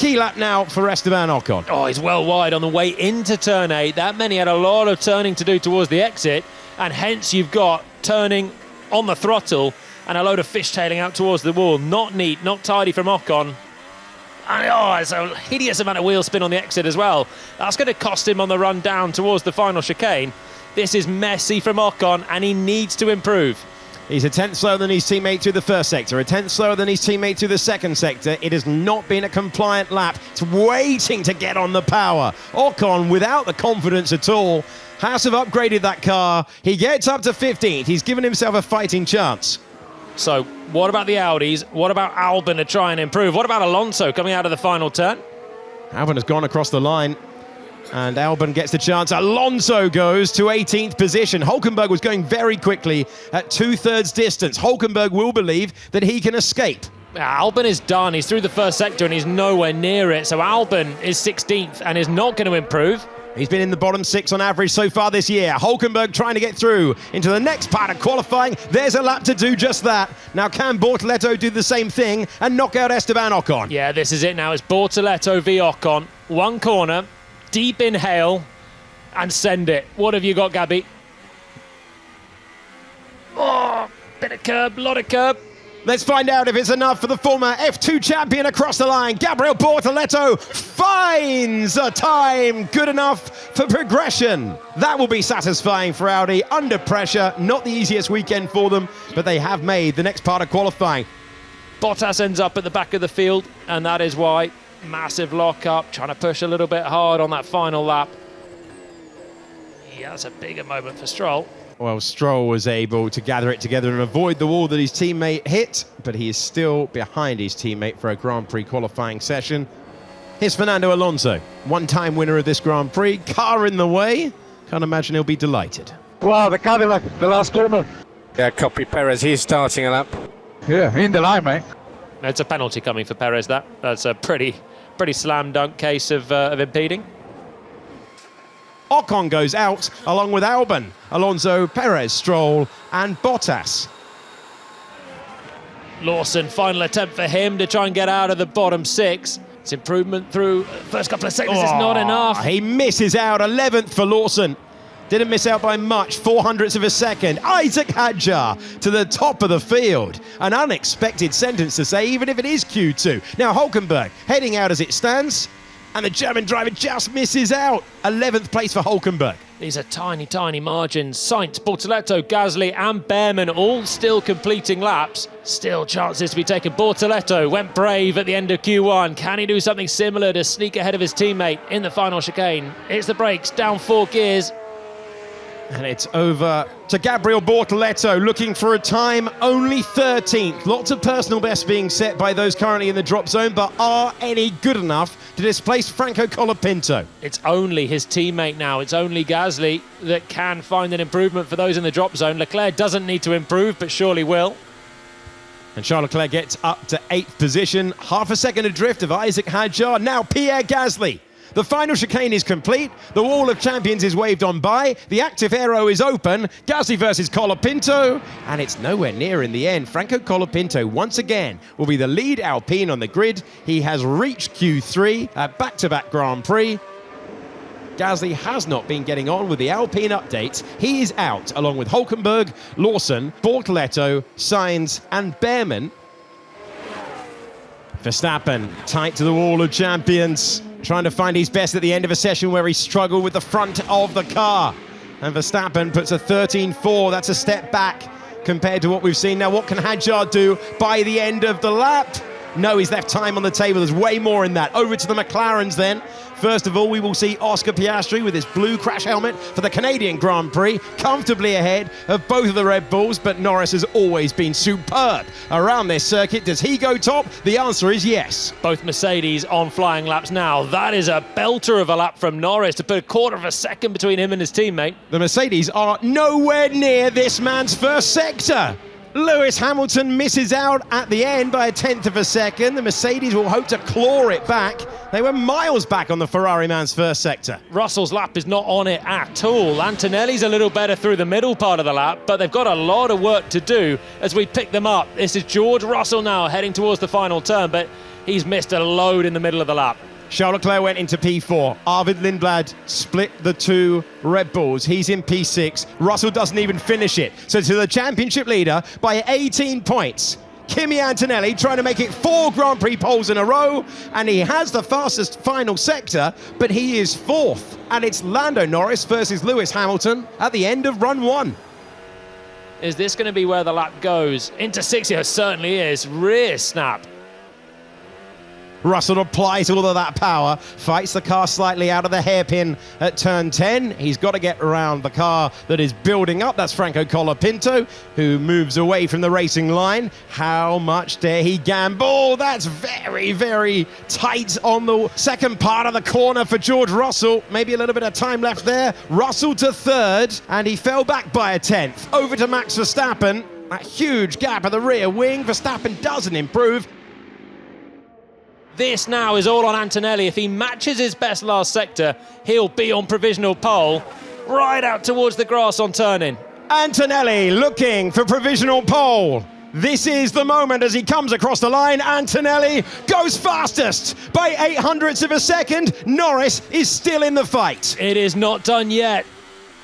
key lap now for Esteban Ocon. Oh, he's well wide on the way into turn 8. That meant he had a lot of turning to do towards the exit, and hence you've got turning on the throttle and a load of fishtailing out towards the wall. Not neat, not tidy from Ocon. And it's a hideous amount of wheel spin on the exit as well. That's going to cost him on the run down towards the final chicane. This is messy from Ocon, and he needs to improve. He's a tenth slower than his teammate through the first sector, a tenth slower than his teammate through the second sector. It has not been a compliant lap. It's waiting to get on the power. Ocon, without the confidence at all, has to have upgraded that car. He gets up to 15th. He's given himself a fighting chance. So what about the Audis? What about Albon to try and improve? What about Alonso coming out of the final turn? Albon has gone across the line, and Albon gets the chance. Alonso goes to 18th position. Hulkenberg was going very quickly at 2/3 distance. Hulkenberg will believe that he can escape. Albon is done. He's through the first sector and he's nowhere near it. So Albon is 16th and is not going to improve. He's been in the bottom 6 on average so far this year. Hulkenberg trying to get through into the next part of qualifying. There's a lap to do just that. Now can Bortoleto do the same thing and knock out Esteban Ocon? Yeah, this is it now. It's Bortoleto v Ocon. One corner, deep inhale, and send it. What have you got, Gabby? Oh, bit of curb, lot of curb. Let's find out if it's enough for the former F2 champion across the line. Gabriel Bortoleto finds a time good enough for progression. That will be satisfying for Audi. Under pressure, not the easiest weekend for them, but they have made the next part of qualifying. Bottas ends up at the back of the field, and that is why. Massive lock-up, trying to push a little bit hard on that final lap. Yeah, that's a bigger moment for Stroll. Well, Stroll was able to gather it together and avoid the wall that his teammate hit, but he is still behind his teammate for a Grand Prix qualifying session. Here's Fernando Alonso, one-time winner of this Grand Prix. Car in the way. Can't imagine he'll be delighted. Wow, the Cadillac, the last corner. Yeah, copy Perez. He's starting a lap. Yeah, in the line, mate. It's a penalty coming for Perez, that. That's a pretty slam dunk case of impeding. Ocon goes out along with Albon, Alonso, Perez, Stroll and Bottas. Lawson, final attempt for him to try and get out of the bottom 6. It's improvement through first couple of seconds. It's not enough. He misses out, 11th for Lawson. Didn't miss out by much, 0.04 of a second. Isaac Hadjar to the top of the field. An unexpected sentence to say, even if it is Q2. Now Hulkenberg heading out as it stands. And the German driver just misses out. 11th place for Hulkenberg. These are tiny, tiny margins. Sainz, Bortoleto, Gasly and Behrman all still completing laps. Still chances to be taken. Bortoleto went brave at the end of Q1. Can he do something similar to sneak ahead of his teammate in the final chicane? It's the brakes, down 4 gears. And it's over to Gabriel Bortoleto, looking for a time only 13th. Lots of personal bests being set by those currently in the drop zone, but are any good enough to displace Franco Colapinto? It's only his teammate now. It's only Gasly that can find an improvement for those in the drop zone. Leclerc doesn't need to improve, but surely will. And Charles Leclerc gets up to 8th position. Half a second adrift of Isaac Hadjar. Now Pierre Gasly. The final chicane is complete. The wall of champions is waved on by. The active arrow is open. Gasly versus Colapinto. And it's nowhere near in the end. Franco Colapinto, once again, will be the lead Alpine on the grid. He has reached Q3 at back-to-back Grand Prix. Gasly has not been getting on with the Alpine updates. He is out, along with Hulkenberg, Lawson, Bortoleto, Sainz and Behrman. Verstappen tight to the wall of champions, trying to find his best at the end of a session where he struggled with the front of the car. And Verstappen puts a 13.4. That's a step back compared to what we've seen. Now, what can Hadjar do by the end of the lap? No, he's left time on the table. There's way more in that. Over to the McLarens then. First of all, we will see Oscar Piastri with his blue crash helmet for the Canadian Grand Prix, comfortably ahead of both of the Red Bulls, but Norris has always been superb around this circuit. Does he go top? The answer is yes. Both Mercedes on flying laps now. That is a belter of a lap from Norris to put a 1/4 of a second between him and his teammate. The Mercedes are nowhere near this man's first sector. Lewis Hamilton misses out at the end by 1/10 of a second. The Mercedes will hope to claw it back. They were miles back on the Ferrari man's first sector. Russell's lap is not on it at all. Antonelli's a little better through the middle part of the lap, but they've got a lot of work to do as we pick them up. This is George Russell now heading towards the final turn, but He's missed a load in the middle of the lap. Charles Leclerc went into P4. Arvid Lindblad split the two Red Bulls. He's in P6. Russell doesn't even finish it. So to the championship leader by 18 points. Kimi Antonelli trying to make it 4 Grand Prix poles in a row, and he has the fastest final sector, but he is 4th. And it's Lando Norris versus Lewis Hamilton at the end of run 1. Is this going to be where the lap goes? Into 6, it certainly is. Rear snap. Russell applies all of that power, fights the car slightly out of the hairpin at turn 10. He's got to get around the car that is building up. That's Franco Colapinto, who moves away from the racing line. How much dare he gamble? That's very, very tight on the second part of the corner for George Russell. Maybe a little bit of time left there. Russell to 3rd, and he fell back by a 10th. Over to Max Verstappen. That huge gap at the rear wing. Verstappen doesn't improve. This now is all on Antonelli. If he matches his best last sector, he'll be on provisional pole, right out towards the grass on turn-in. Antonelli looking for provisional pole. This is the moment as he comes across the line. Antonelli goes fastest by 0.08 of a second. Norris is still in the fight. It is not done yet.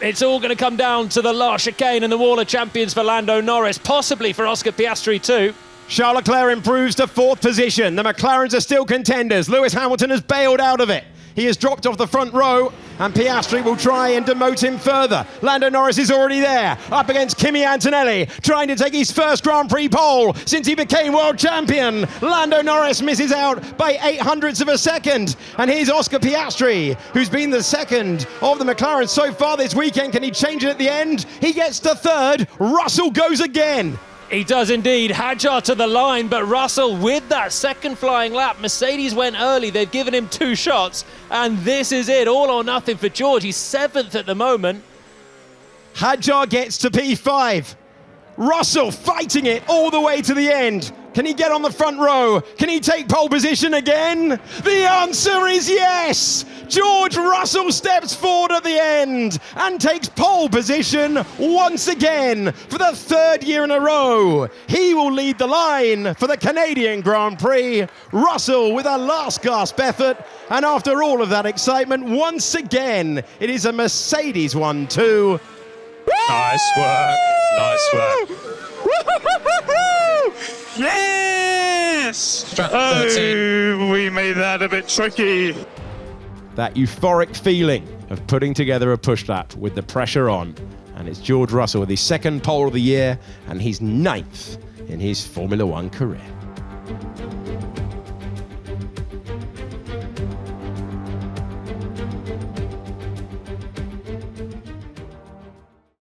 It's all going to come down to the last chicane and the Wall of Champions for Lando Norris, possibly for Oscar Piastri too. Charles Leclerc improves to 4th position. The McLarens are still contenders. Lewis Hamilton has bailed out of it. He has dropped off the front row, and Piastri will try and demote him further. Lando Norris is already there, up against Kimi Antonelli, trying to take his first Grand Prix pole since he became world champion. Lando Norris misses out by 0.08 of a second. And here's Oscar Piastri, who's been the second of the McLarens so far this weekend. Can he change it at the end? He gets to 3rd. Russell goes again. He does indeed. Hadjar to the line, but Russell with that second flying lap. Mercedes went early. They've given him 2 shots, and this is it. All or nothing for George. He's 7th at the moment. Hadjar gets to P5. Russell fighting it all the way to the end. Can he get on the front row? Can he take pole position again? The answer is yes! George Russell steps forward at the end and takes pole position once again for the 3rd year in a row. He will lead the line for the Canadian Grand Prix. Russell with a last gasp effort, and after all of that excitement, once again, it is a Mercedes 1-2. Nice work. Nice work. Yes! Oh, we made that a bit tricky. That euphoric feeling of putting together a push lap with the pressure on. And it's George Russell with his 2nd pole of the year and his 9th in his Formula One career.